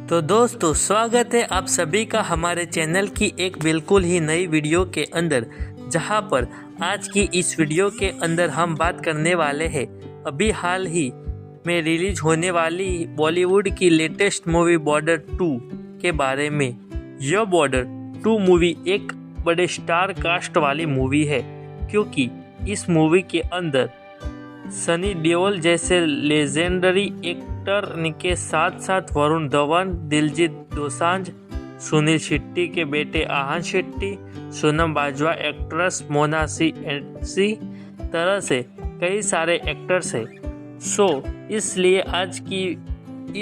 तो दोस्तों स्वागत है आप सभी का हमारे चैनल की एक बिल्कुल ही नई वीडियो के अंदर, जहां पर आज की इस वीडियो के अंदर हम बात करने वाले हैं अभी हाल ही में रिलीज होने वाली बॉलीवुड की लेटेस्ट मूवी बॉर्डर 2 के बारे में। यह बॉर्डर 2 मूवी एक बड़े स्टार कास्ट वाली मूवी है, क्योंकि इस मूवी के अंदर सनी देओल जैसे लेजेंडरी एक्टर के साथ साथ वरुण धवन, दिलजीत दोसांझ, सुनील शेट्टी के बेटे आहान शेट्टी, सोनम बाजवा एक्ट्रेस मोनासी ऐसी तरह से कई सारे एक्टर्स हैं। इसलिए आज की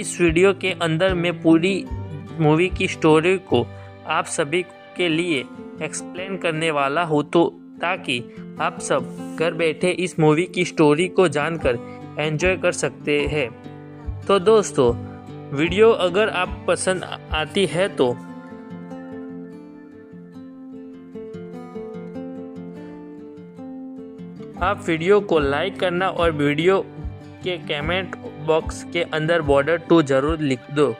इस वीडियो के अंदर मैं पूरी मूवी की स्टोरी को आप सभी के लिए एक्सप्लेन करने वाला हूँ, तो ताकि आप सब घर बैठे इस मूवी की स्टोरी को जानकर एंजॉय कर सकते हैं। तो दोस्तों, वीडियो अगर आप पसंद आती है तो आप वीडियो को लाइक करना और वीडियो के कमेंट बॉक्स के अंदर बॉर्डर 2 जरूर लिख दो,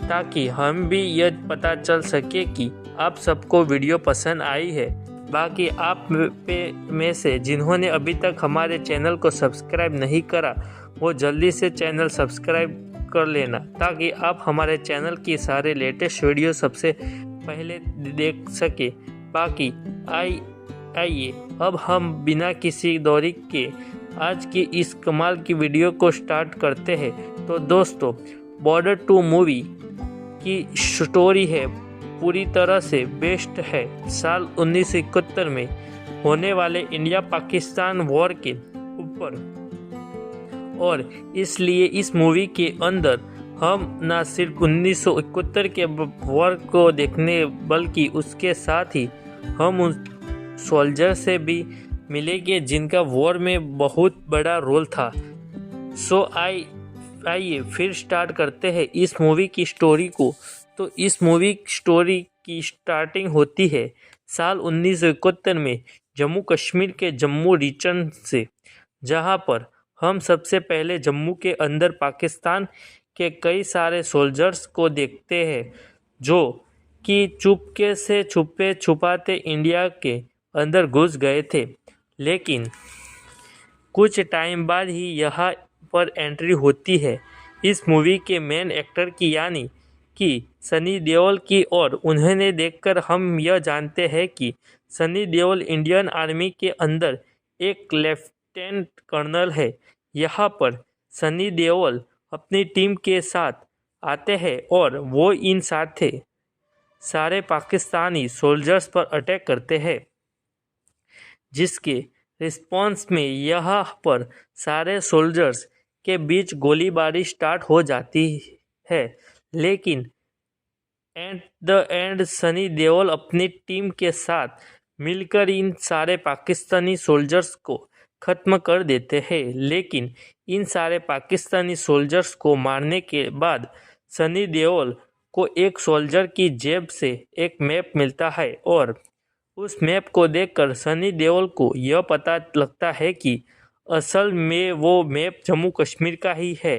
ताकि हम भी यह पता चल सके कि आप सबको वीडियो पसंद आई है। बाकी आप में से जिन्होंने अभी तक हमारे चैनल को सब्सक्राइब नहीं करा, वो जल्दी से चैनल सब्सक्राइब कर लेना, ताकि आप हमारे चैनल की सारे लेटेस्ट वीडियो सबसे पहले देख सके। बाकी आइए अब हम बिना किसी देरी के आज की इस कमाल की वीडियो को स्टार्ट करते हैं। तो दोस्तों, बॉर्डर 2 मूवी की स्टोरी है पूरी तरह से बेस्ड है साल 1971 में होने वाले इंडिया पाकिस्तान वॉर के ऊपर, और इसलिए इस मूवी के अंदर हम न सिर्फ 1971 के वॉर को देखने, बल्कि उसके साथ ही हम उन सोल्जर से भी मिलेंगे जिनका वॉर में बहुत बड़ा रोल था। आइए फिर स्टार्ट करते हैं इस मूवी की स्टोरी को। तो इस मूवी स्टोरी की स्टार्टिंग होती है साल 1971 में जम्मू कश्मीर के जम्मू रीजन से, जहां पर हम सबसे पहले जम्मू के अंदर पाकिस्तान के कई सारे सोल्जर्स को देखते हैं, जो कि चुपके से छुपाते इंडिया के अंदर घुस गए थे। लेकिन कुछ टाइम बाद ही यहाँ पर एंट्री होती है इस मूवी के मेन एक्टर की, यानी कि सनी देओल की, और उन्हें देखकर हम यह जानते हैं कि सनी देओल इंडियन आर्मी के अंदर एक लेफ्टिनेंट कर्नल है। यहाँ पर सनी देओल अपनी टीम के साथ आते हैं और वो इन सारे पाकिस्तानी सोल्जर्स पर अटैक करते हैं, जिसके रिस्पॉन्स में यहाँ पर सारे सोल्जर्स के बीच गोलीबारी स्टार्ट हो जाती है। लेकिन at the end Sunny Deol अपनी टीम के साथ मिलकर इन सारे पाकिस्तानी सोल्जर्स को ख़त्म कर देते हैं। लेकिन इन सारे पाकिस्तानी सोल्जर्स को मारने के बाद सनी देओल को एक सोल्जर की जेब से एक मैप मिलता है, और उस मैप को देखकर सनी देओल को यह पता लगता है कि असल में वो मैप जम्मू कश्मीर का ही है,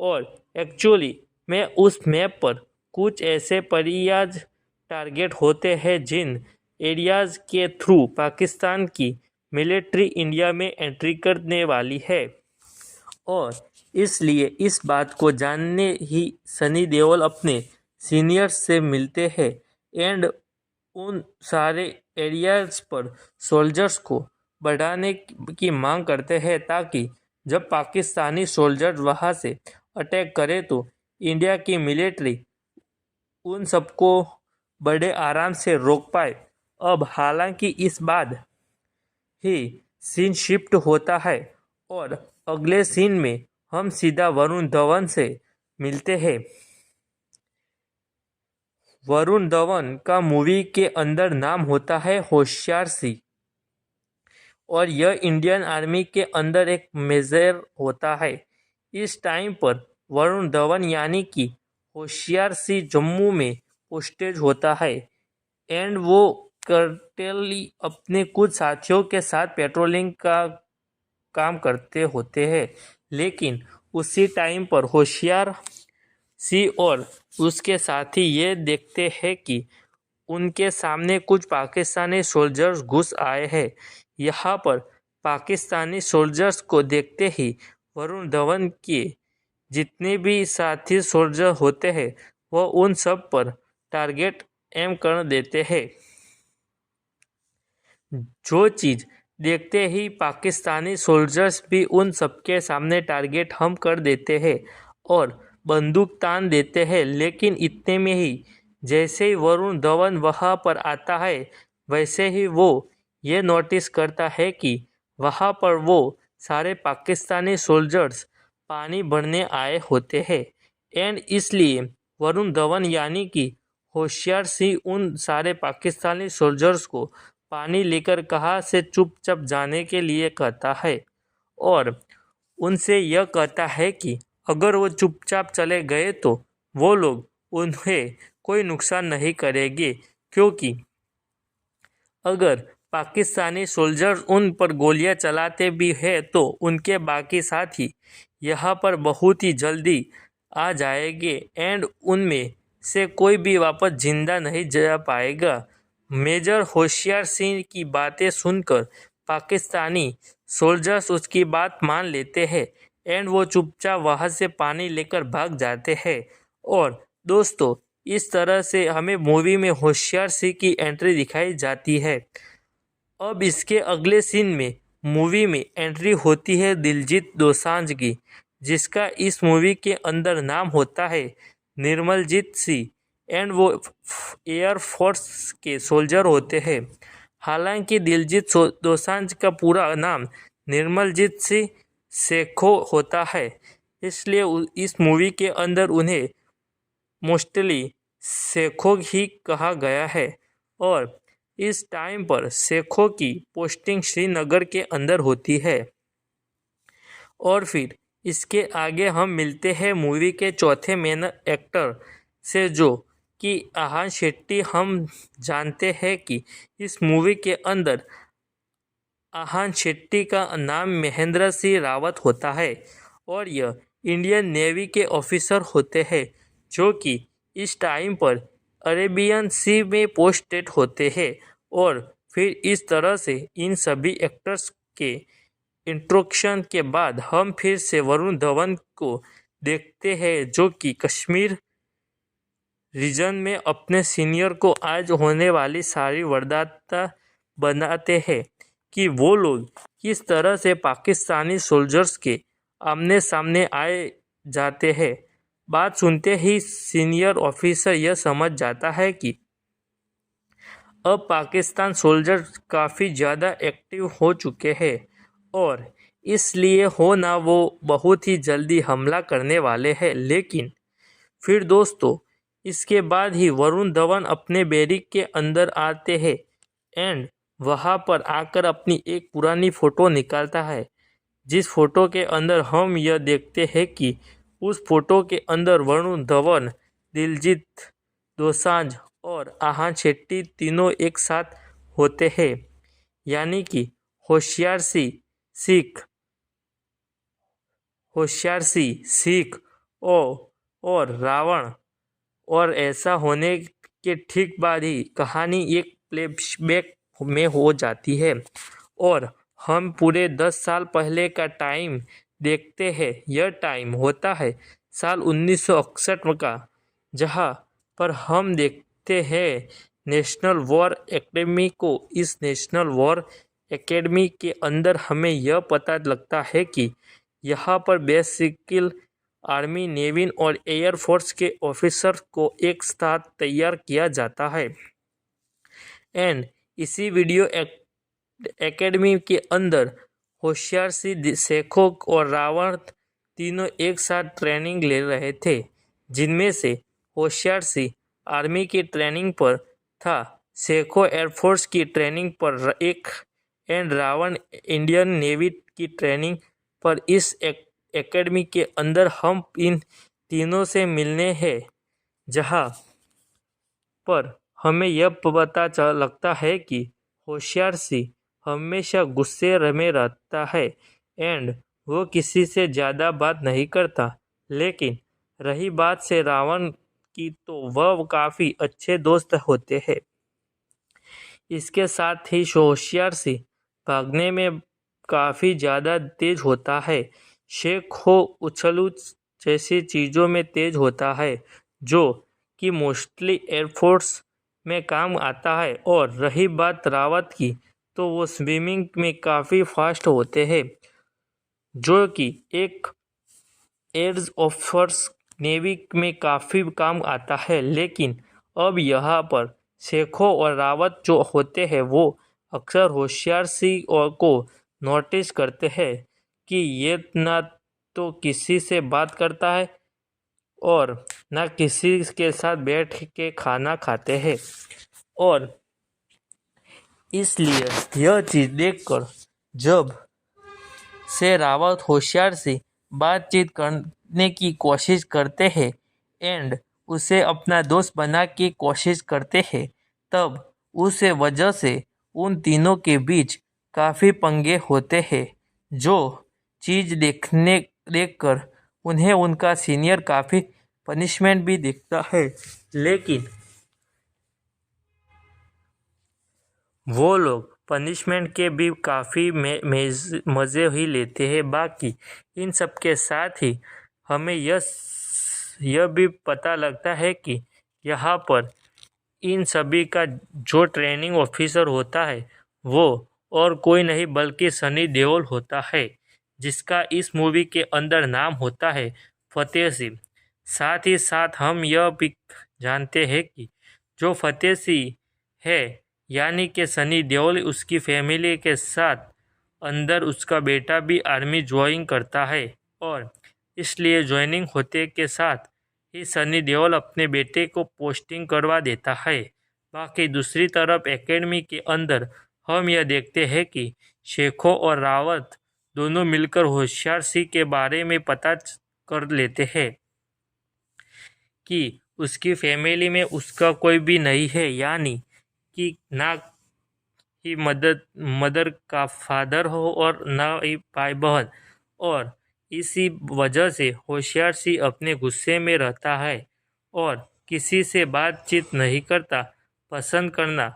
और एक्चुअली में उस मैप पर कुछ ऐसे एरियाज टारगेट होते हैं जिन एरियाज के थ्रू पाकिस्तान की मिलिट्री इंडिया में एंट्री करने वाली है। और इसलिए इस बात को जानने ही सनी देओल अपने सीनियर्स से मिलते हैं एंड उन सारे एरियाज पर सोल्जर्स को बढ़ाने की मांग करते हैं, ताकि जब पाकिस्तानी सोल्जर्स वहां से अटैक करें तो इंडिया की मिलिट्री उन सबको बड़े आराम से रोक पाए। अब हालांकि इस बाद ही सीन शिफ्ट होता है और अगले सीन में हम सीधा वरुण धवन से मिलते हैं। वरुण धवन का मूवी के अंदर नाम होता है होशियार सिंह, और यह इंडियन आर्मी के अंदर एक मेजर होता है। इस टाइम पर वरुण धवन यानी कि होशियार सिंह जम्मू में पोस्टेज होता है एंड वो कर्टेली अपने कुछ साथियों के साथ पेट्रोलिंग का काम करते होते हैं। लेकिन उसी टाइम पर होशियार सिंह और उसके साथी ये देखते हैं कि उनके सामने कुछ पाकिस्तानी सोल्जर्स घुस आए हैं। यहाँ पर पाकिस्तानी सोल्जर्स को देखते ही वरुण धवन के जितने भी साथी सोल्जर होते हैं वह उन सब पर टारगेट एम कर देते हैं। जो चीज़ देखते ही पाकिस्तानी सोल्जर्स भी उन सबके सामने टारगेट हम कर देते हैं और बंदूक तान देते हैं। लेकिन इतने में ही जैसे ही वरुण धवन वहाँ पर आता है वैसे ही वो ये नोटिस करता है कि वहाँ पर वो सारे पाकिस्तानी सोल्जर्स पानी भरने आए होते हैं। एंड इसलिए वरुण धवन यानी कि होशियार सिंह उन सारे पाकिस्तानी सोल्जर्स को पानी लेकर कहाँ से चुपचाप जाने के लिए कहता है और उनसे यह कहता है कि अगर वो चुपचाप चले गए तो वो लोग उन्हें कोई नुकसान नहीं करेंगे, क्योंकि अगर पाकिस्तानी सोल्जर्स उन पर गोलियां चलाते भी हैं तो उनके बाकी साथी यहाँ पर बहुत ही जल्दी आ जाएंगे एंड उनमें से कोई भी वापस जिंदा नहीं जा पाएगा। मेजर होशियार सिंह की बातें सुनकर पाकिस्तानी सोल्जर्स उसकी बात मान लेते हैं एंड वो चुपचाप वहाँ से पानी लेकर भाग जाते हैं। और दोस्तों, इस तरह से हमें मूवी में होशियार सिंह की एंट्री दिखाई जाती है। अब इसके अगले सीन में मूवी में एंट्री होती है दिलजीत दोसांझ की, जिसका इस मूवी के अंदर नाम होता है निर्मलजीत सिंह एंड वो एयर फोर्स के सोल्जर होते हैं। हालांकि दिलजीत दोसांझ का पूरा नाम निर्मलजीत सिंह सेखो होता है, इसलिए इस मूवी के अंदर उन्हें मोस्टली सेखो ही कहा गया है। और इस टाइम पर सेखो की पोस्टिंग श्रीनगर के अंदर होती है। और फिर इसके आगे हम मिलते हैं मूवी के चौथे मेन एक्टर से, जो कि आहान शेट्टी। हम जानते हैं कि इस मूवी के अंदर आहान शेट्टी का नाम महेंद्र सिंह रावत होता है और यह इंडियन नेवी के ऑफिसर होते हैं, जो कि इस टाइम पर अरेबियन सी में पोस्टेड होते हैं। और फिर इस तरह से इन सभी एक्टर्स के इंट्रोडक्शन के बाद हम फिर से वरुण धवन को देखते हैं, जो कि कश्मीर रीजन में अपने सीनियर को आज होने वाली सारी वारदात बनाते हैं कि वो लोग किस तरह से पाकिस्तानी सोल्जर्स के आमने सामने आए जाते हैं। बात सुनते ही सीनियर ऑफिसर यह समझ जाता है कि अब पाकिस्तान सोल्जर काफ़ी ज़्यादा एक्टिव हो चुके हैं और इसलिए हो ना वो बहुत ही जल्दी हमला करने वाले हैं। लेकिन फिर दोस्तों, इसके बाद ही वरुण धवन अपने बैरिक के अंदर आते हैं एंड वहाँ पर आकर अपनी एक पुरानी फ़ोटो निकालता है, जिस फ़ोटो के अंदर हम यह देखते हैं कि उस फोटो के अंदर वरुण धवन, दिलजीत दोसांझ और आहान शेट्टी तीनों एक साथ होते हैं, यानी कि होशियार सिख और रावण। और ऐसा होने के ठीक बाद ही कहानी एक फ्लैशबैक में हो जाती है और हम पूरे 10 साल पहले का टाइम देखते हैं। यह टाइम होता है साल 1961 का, जहां पर हम देखते हैं नेशनल वॉर एकेडमी को। इस नेशनल वॉर एकेडमी के अंदर हमें यह पता लगता है कि यहाँ पर बेसिकल आर्मी, नेवी और एयर फोर्स के ऑफिसर को एक साथ तैयार किया जाता है एंड इसी वीडियो एकेडमी के अंदर होशियार सिंह, सेखो और रावण तीनों एक साथ ट्रेनिंग ले रहे थे, जिनमें से होशियार सिंह आर्मी की ट्रेनिंग पर था, सेखो एयरफोर्स की ट्रेनिंग पर एक एंड रावण इंडियन नेवी की ट्रेनिंग पर। इस एकेडमी के अंदर हम इन तीनों से मिलने हैं, जहां पर हमें यह पता लगता है कि होशियार सिंह हमेशा गुस्से में रहता है एंड वो किसी से ज़्यादा बात नहीं करता, लेकिन रही बात से रावण की, तो वह काफ़ी अच्छे दोस्त होते हैं। इसके साथ ही होशियार सिंह भागने में काफ़ी ज़्यादा तेज होता है। शेख हो उछलू जैसी चीज़ों में तेज होता है, जो कि मोस्टली एयरफोर्स में काम आता है। और रही बात रावत की, तो वो स्विमिंग में काफ़ी फास्ट होते हैं, जो कि एक एयर फोर्स नेवी में काफ़ी काम आता है। लेकिन अब यहाँ पर शेखो और रावत जो होते हैं, वो अक्सर होशियार सिंह और को नोटिस करते हैं कि ये ना तो किसी से बात करता है और ना किसी के साथ बैठ के खाना खाते हैं। और इसलिए यह चीज़ देखकर जब से रावत होशियार से बातचीत करने की कोशिश करते हैं एंड उसे अपना दोस्त बना की कोशिश करते हैं, तब उस वजह से उन तीनों के बीच काफ़ी पंगे होते हैं। जो चीज़ देखकर उन्हें उनका सीनियर काफ़ी पनिशमेंट भी देता है, लेकिन वो लोग पनिशमेंट के भी काफ़ी मज़े ही लेते हैं। बाकी इन सब के साथ ही हमें यह भी पता लगता है कि यहाँ पर इन सभी का जो ट्रेनिंग ऑफिसर होता है, वो और कोई नहीं बल्कि सनी देओल होता है, जिसका इस मूवी के अंदर नाम होता है फतेह सिंह। साथ ही साथ हम यह भी जानते हैं कि जो फतेह सिंह है, यानी कि सनी देओल, उसकी फैमिली के साथ अंदर उसका बेटा भी आर्मी ज्वाइन करता है। और इसलिए ज्वाइनिंग होते के साथ ही सनी देओल अपने बेटे को पोस्टिंग करवा देता है। बाकी दूसरी तरफ एकेडमी के अंदर हम यह देखते हैं कि शेखो और रावत दोनों मिलकर होशियार सिंह के बारे में पता कर लेते हैं कि उसकी फैमिली में उसका कोई भी नहीं है, यानी कि ना ही मदर का फादर हो और ना ही भाई बहन। और इसी वजह से होशियार सिंह अपने गुस्से में रहता है और किसी से बातचीत नहीं करता पसंद करना।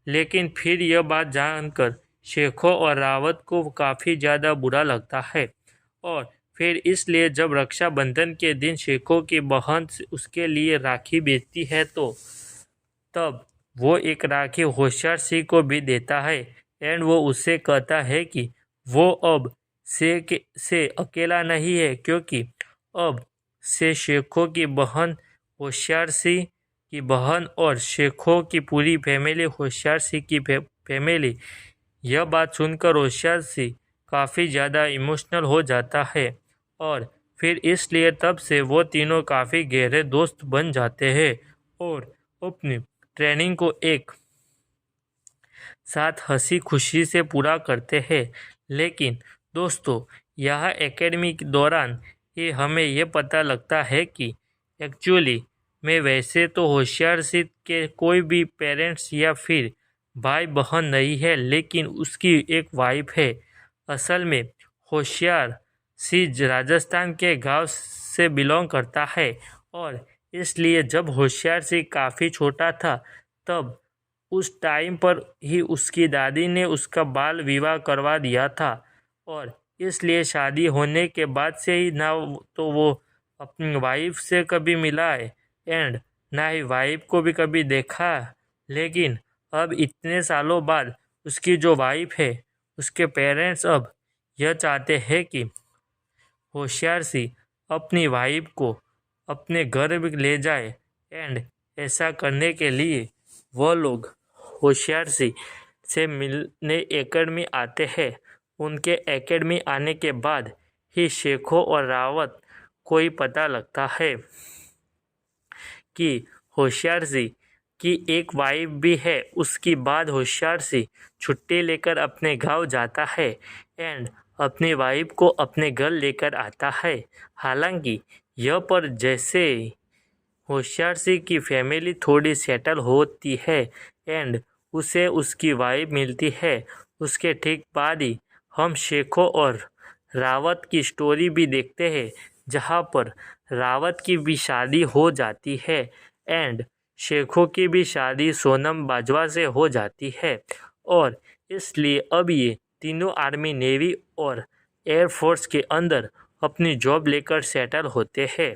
लेकिन फिर यह बात जानकर शेखो और रावत को काफ़ी ज़्यादा बुरा लगता है। और फिर इसलिए जब रक्षाबंधन के दिन शेखो की बहन उसके लिए राखी बेचती है, तो तब वो एक राखी होशियार सिंह को भी देता है एंड वो उससे कहता है कि वो अब से अकेला नहीं है, क्योंकि अब से शेखों की बहन होशियार सिंह की बहन और शेखों की पूरी फैमिली होशियार सिंह की फैमिली। यह बात सुनकर होशियार सिंह काफ़ी ज़्यादा इमोशनल हो जाता है और फिर इसलिए तब से वो तीनों काफ़ी गहरे दोस्त बन जाते हैं और अपनी ट्रेनिंग को एक साथ हंसी खुशी से पूरा करते हैं। लेकिन दोस्तों, यह एकेडमी के दौरान ही हमें यह पता लगता है कि एक्चुअली में वैसे तो होशियार सिंह के कोई भी पेरेंट्स या फिर भाई बहन नहीं है, लेकिन उसकी एक वाइफ है। असल में होशियार सिंह राजस्थान के गांव से बिलोंग करता है और इसलिए जब होशियार सिंह काफ़ी छोटा था, तब उस टाइम पर ही उसकी दादी ने उसका बाल विवाह करवा दिया था। और इसलिए शादी होने के बाद से ही ना तो वो अपनी वाइफ से कभी मिला है एंड ना ही वाइफ को भी कभी देखा। लेकिन अब इतने सालों बाद उसकी जो वाइफ है, उसके पेरेंट्स अब यह चाहते हैं कि होशियार सिंह अपनी वाइफ को अपने घर भी ले जाए एंड ऐसा करने के लिए वह लोग होशियार सिंह से मिलने एकेडमी आते हैं। उनके एकेडमी आने के बाद ही शेखो और रावत को ही पता लगता है कि होशियार सिंह की एक वाइफ भी है। उसके बाद होशियार सिंह छुट्टी लेकर अपने गांव जाता है एंड अपनी वाइफ को अपने घर लेकर आता है। हालांकि यह पर जैसे होशियार सिंह की फैमिली थोड़ी सेटल होती है एंड उसे उसकी वाइफ मिलती है, उसके ठीक बाद ही हम शेखो और रावत की स्टोरी भी देखते हैं, जहाँ पर रावत की भी शादी हो जाती है एंड शेखों की भी शादी सोनम बाजवा से हो जाती है। और इसलिए अब ये तीनों आर्मी, नेवी और एयरफोर्स के अंदर अपनी जॉब लेकर सेटल होते हैं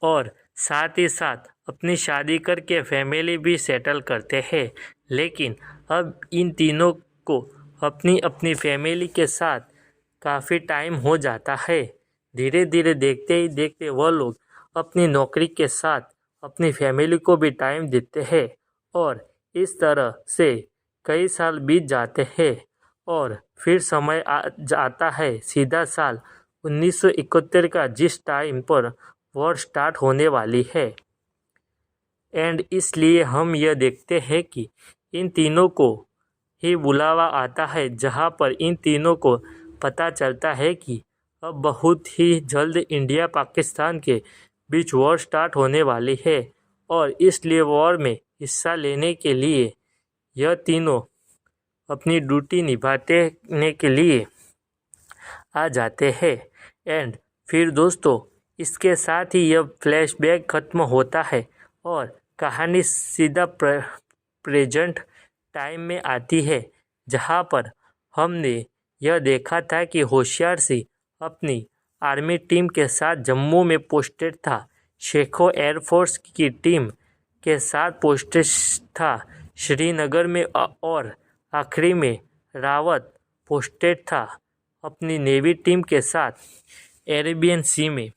और साथ ही साथ अपनी शादी करके फैमिली भी सेटल करते हैं। लेकिन अब इन तीनों को अपनी अपनी फैमिली के साथ काफ़ी टाइम हो जाता है। धीरे धीरे देखते ही देखते वह लोग अपनी नौकरी के साथ अपनी फैमिली को भी टाइम देते हैं और इस तरह से कई साल बीत जाते हैं और फिर समय आता है सीधा साल 1971 का, जिस टाइम पर वॉर स्टार्ट होने वाली है। एंड इसलिए हम यह देखते हैं कि इन तीनों को ही बुलावा आता है, जहां पर इन तीनों को पता चलता है कि अब बहुत ही जल्द इंडिया पाकिस्तान के बीच वॉर स्टार्ट होने वाली है और इसलिए वॉर में हिस्सा लेने के लिए यह तीनों अपनी ड्यूटी निभाने के लिए आ जाते हैं। एंड फिर दोस्तों, इसके साथ ही यह फ्लैशबैक ख़त्म होता है और कहानी सीधा प्रेजेंट टाइम में आती है, जहां पर हमने यह देखा था कि होशियार सिंह अपनी आर्मी टीम के साथ जम्मू में पोस्टेड था, शेखों एयरफोर्स की टीम के साथ पोस्टेड था श्रीनगर में और आखिरी में रावत पोस्टेड था अपनी नेवी टीम के साथ अरेबियन सी में।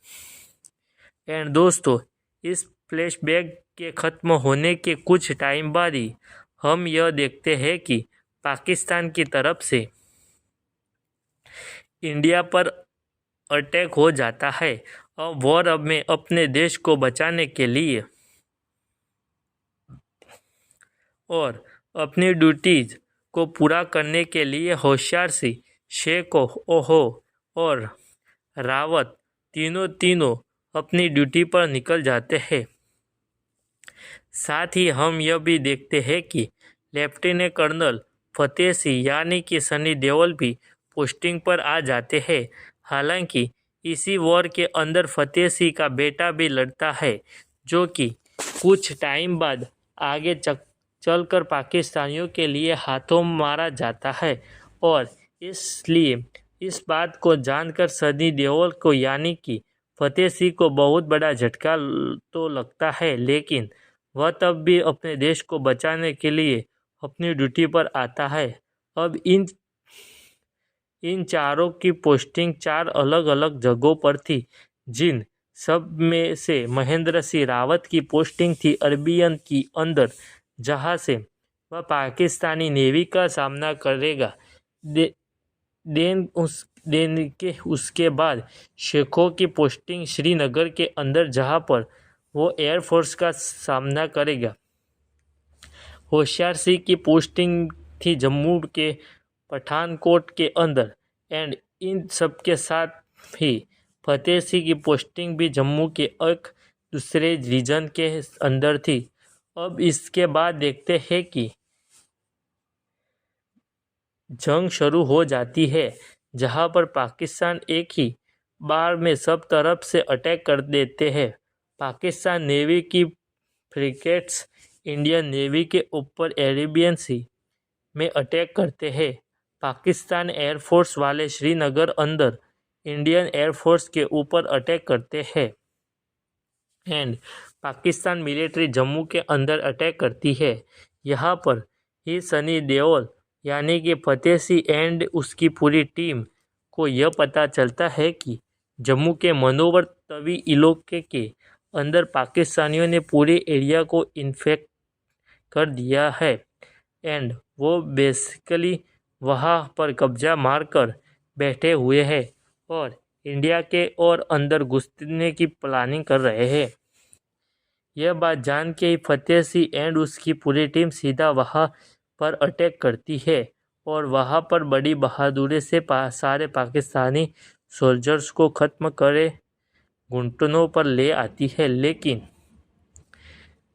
एंड दोस्तों, इस फ्लैशबैक के ख़त्म होने के कुछ टाइम बाद ही हम यह देखते हैं कि पाकिस्तान की तरफ से इंडिया पर अटैक हो जाता है और वॉर में अपने देश को बचाने के लिए और अपनी ड्यूटीज़ को पूरा करने के लिए होशियार सिंह, शेखों ओहो और रावत तीनों अपनी ड्यूटी पर निकल जाते हैं। साथ ही हम यह भी देखते हैं कि लेफ्टिनेंट कर्नल फतेह सिंह यानी कि सनी देओल भी पोस्टिंग पर आ जाते हैं। हालांकि इसी वॉर के अंदर फतेह सिंह का बेटा भी लड़ता है, जो कि कुछ टाइम बाद आगे चलकर पाकिस्तानियों के लिए हाथों मारा जाता है और इसलिए इस बात को जानकर सनी देओल को यानी कि फतेह सिंह को बहुत बड़ा झटका तो लगता है, लेकिन वह तब भी अपने देश को बचाने के लिए अपनी ड्यूटी पर आता है। अब इन चारों की पोस्टिंग 4 अलग अलग जगहों पर थी, जिन सब में से महेंद्र सिंह रावत की पोस्टिंग थी अरेबियन की अंदर, जहां से वह पाकिस्तानी नेवी का सामना करेगा। उसके बाद शेखों की पोस्टिंग श्रीनगर के अंदर, जहां पर वो एयरफोर्स का सामना करेगा। होशियार सिंह की पोस्टिंग थी जम्मू के पठानकोट के अंदर एंड इन सब के साथ ही फतेह सिंह की पोस्टिंग भी जम्मू के एक दूसरे रीजन के अंदर थी। अब इसके बाद देखते हैं कि जंग शुरू हो जाती है, जहां पर पाकिस्तान एक ही बार में सब तरफ से अटैक कर देते हैं। पाकिस्तान नेवी की फ्रिगेट्स इंडियन नेवी के ऊपर अरेबियन सी में अटैक करते हैं। पाकिस्तान एयरफोर्स वाले श्रीनगर अंदर इंडियन एयरफोर्स के ऊपर अटैक करते हैं एंड पाकिस्तान मिलिट्री जम्मू के अंदर अटैक करती है। यहाँ पर ही सनी देओल यानी कि फतेह सिंह एंड उसकी पूरी टीम को यह पता चलता है कि जम्मू के मनोवर तवी इलाके के अंदर पाकिस्तानियों ने पूरे एरिया को इन्फेक्ट कर दिया है एंड वो बेसिकली वहाँ पर कब्जा मारकर बैठे हुए हैं और इंडिया के और अंदर घुसने की प्लानिंग कर रहे हैं। यह बात जान के ही फतेह सिंह एंड उसकी पूरी टीम सीधा वहाँ पर अटैक करती है और वहाँ पर बड़ी बहादुरी से सारे पाकिस्तानी सोल्जर्स को ख़त्म करे घुटनों पर ले आती है। लेकिन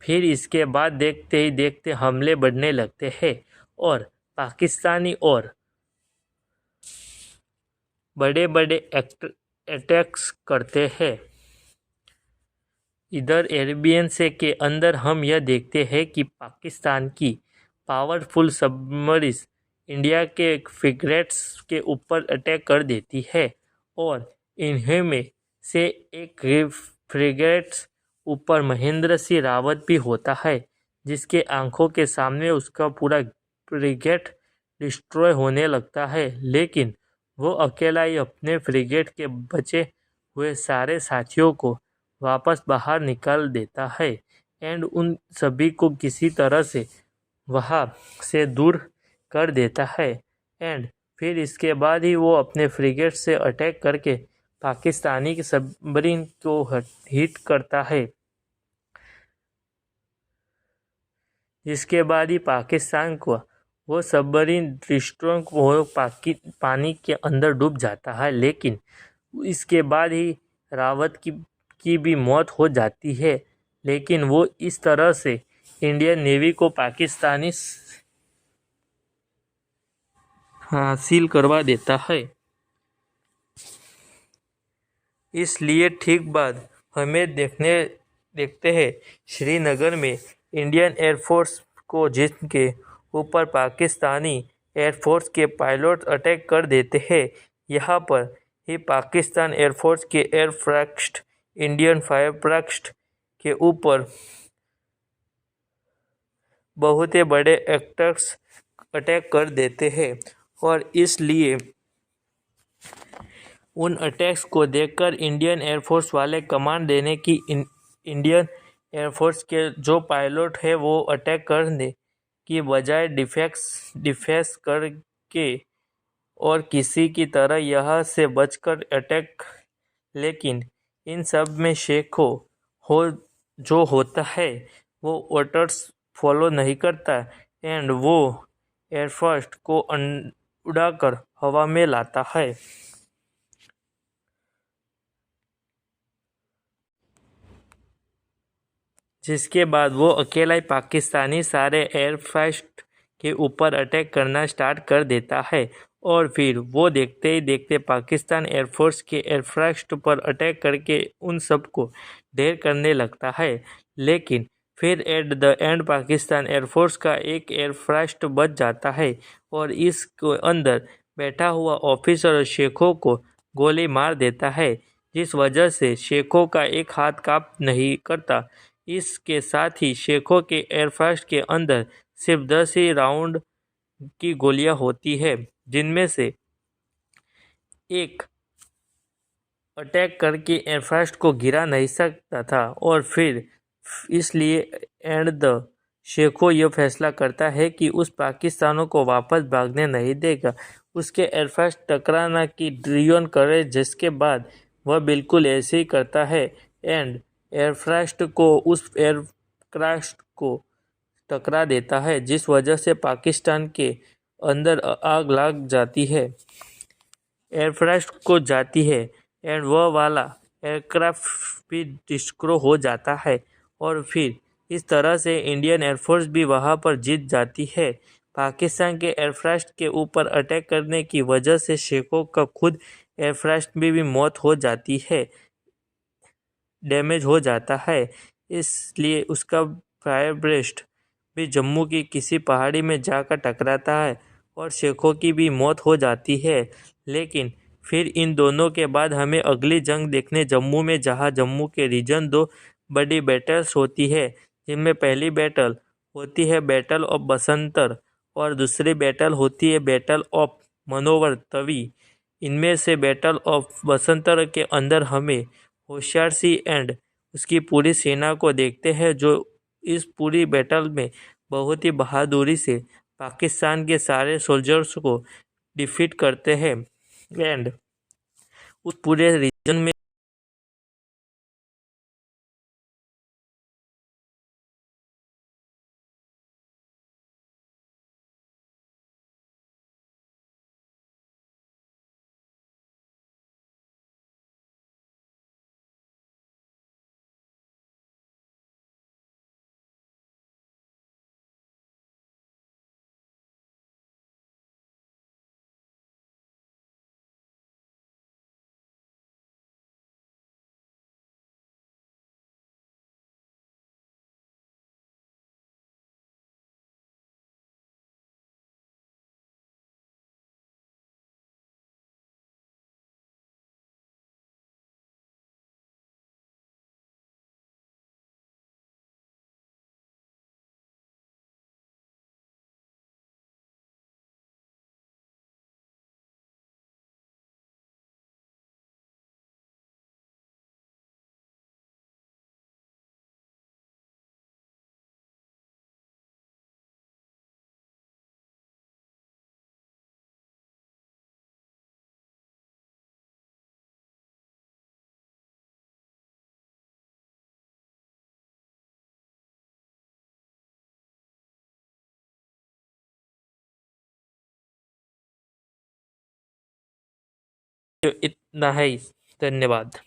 फिर इसके बाद देखते ही देखते हमले बढ़ने लगते हैं और पाकिस्तानी और बड़े बड़े अटैक्स करते हैं। इधर एरेबियन सी के अंदर हम यह देखते हैं कि पाकिस्तान की पावरफुल सबमरीन इंडिया के फ्रिगेट्स के ऊपर अटैक कर देती है और इन्हीं में से एक फ्रिगेट्स ऊपर महेंद्र सिंह रावत भी होता है, जिसके आंखों के सामने उसका पूरा फ्रिगेट डिस्ट्रॉय होने लगता है, लेकिन वो अकेला ही अपने फ्रिगेट के बचे हुए सारे साथियों को वापस बाहर निकाल देता है एंड उन सभी को किसी तरह से वहाँ से दूर कर देता है। एंड फिर इसके बाद ही वो अपने फ्रिगेट से अटैक करके पाकिस्तानी की सबमरीन को हिट करता है, जिसके बाद ही पाकिस्तान को वो सबमरीन डिस्ट्रॉय हो पानी के अंदर डूब जाता है। लेकिन इसके बाद ही रावत की भी मौत हो जाती है, लेकिन वो इस तरह से इंडियन नेवी को पाकिस्तानी हासिल करवा देता है। इसलिए ठीक बाद हमें देखते हैं श्रीनगर में इंडियन एयरफोर्स को जिनके ऊपर पाकिस्तानी एयरफोर्स के पायलट अटैक कर देते हैं। यहाँ पर ही पाकिस्तान एयरफोर्स के एयरक्राफ्ट इंडियन फायरक्राफ्ट के ऊपर बहुत ही बड़े एक्टर्स अटैक कर देते हैं और इसलिए उन अटैक्स को देखकर इंडियन एयरफोर्स वाले कमांड देने की इंडियन एयरफोर्स के जो पायलट है वो अटैक करने की बजाय डिफेंस करके और किसी की तरह यहाँ से बचकर अटैक। लेकिन इन सब में शेखो हो जो होता है वो ऑर्डर्स फॉलो नहीं करता एंड वो एयरफोर्स को उड़ाकर हवा में लाता है, जिसके बाद वो अकेला ही पाकिस्तानी सारे एयरक्राफ्ट के ऊपर अटैक करना स्टार्ट कर देता है और फिर वो देखते ही देखते पाकिस्तान एयरफोर्स के एयरक्राफ्ट पर अटैक करके उन सबको ढेर करने लगता है। लेकिन फिर at the end Pakistan air force का एक एयरक्राफ्ट बच जाता है और इसके अंदर बैठा हुआ ऑफिसर शेखों को गोली मार देता है, जिस वजह से शेखों का एक हाथ काम नहीं करता। इसके साथ ही शेखों के एयरक्राफ्ट के अंदर सिर्फ 10 ही राउंड की गोलियां होती है, जिनमें से एक अटैक करके एयरक्राफ्ट को गिरा नहीं सकता था और फिर इसलिए एंड द शेखो यह फैसला करता है कि उस पाकिस्तानों को वापस भागने नहीं देगा, उसके एयरक्राफ्ट टकराना की ड्रियोन करे, जिसके बाद वह बिल्कुल ऐसे ही करता है एंड एयरक्राफ्ट को उस एयरक्राफ्ट को टकरा देता है, जिस वजह से पाकिस्तान के अंदर आग लग जाती है, एयरक्राफ्ट को जाती है एंड वह वाला एयरक्राफ्ट भी डिस्ट्रॉय हो जाता है और फिर इस तरह से इंडियन एयरफोर्स भी वहां पर जीत जाती है। पाकिस्तान के एयरक्राफ्ट के ऊपर अटैक करने की वजह से शेखों का खुद एयरक्राफ्ट में भी मौत हो जाती है, डैमेज हो जाता है, इसलिए उसका फायर ब्रेस्ट भी जम्मू की किसी पहाड़ी में जाकर टकराता है और शेखों की भी मौत हो जाती है। लेकिन फिर इन दोनों के बाद हमें अगली जंग देखने जम्मू में, जहां जम्मू के रीजन दो बड़ी बैटल्स होती है, जिनमें पहली बैटल होती है बैटल ऑफ बसंतर और दूसरी बैटल होती है बैटल ऑफ मनोवर तवी। इनमें से बैटल ऑफ बसंतर के अंदर हमें होशियार सिंह एंड उसकी पूरी सेना को देखते हैं, जो इस पूरी बैटल में बहुत ही बहादुरी से पाकिस्तान के सारे सोल्जर्स को डिफीट करते हैं एंड उस पूरे रीजन में इतना है। धन्यवाद।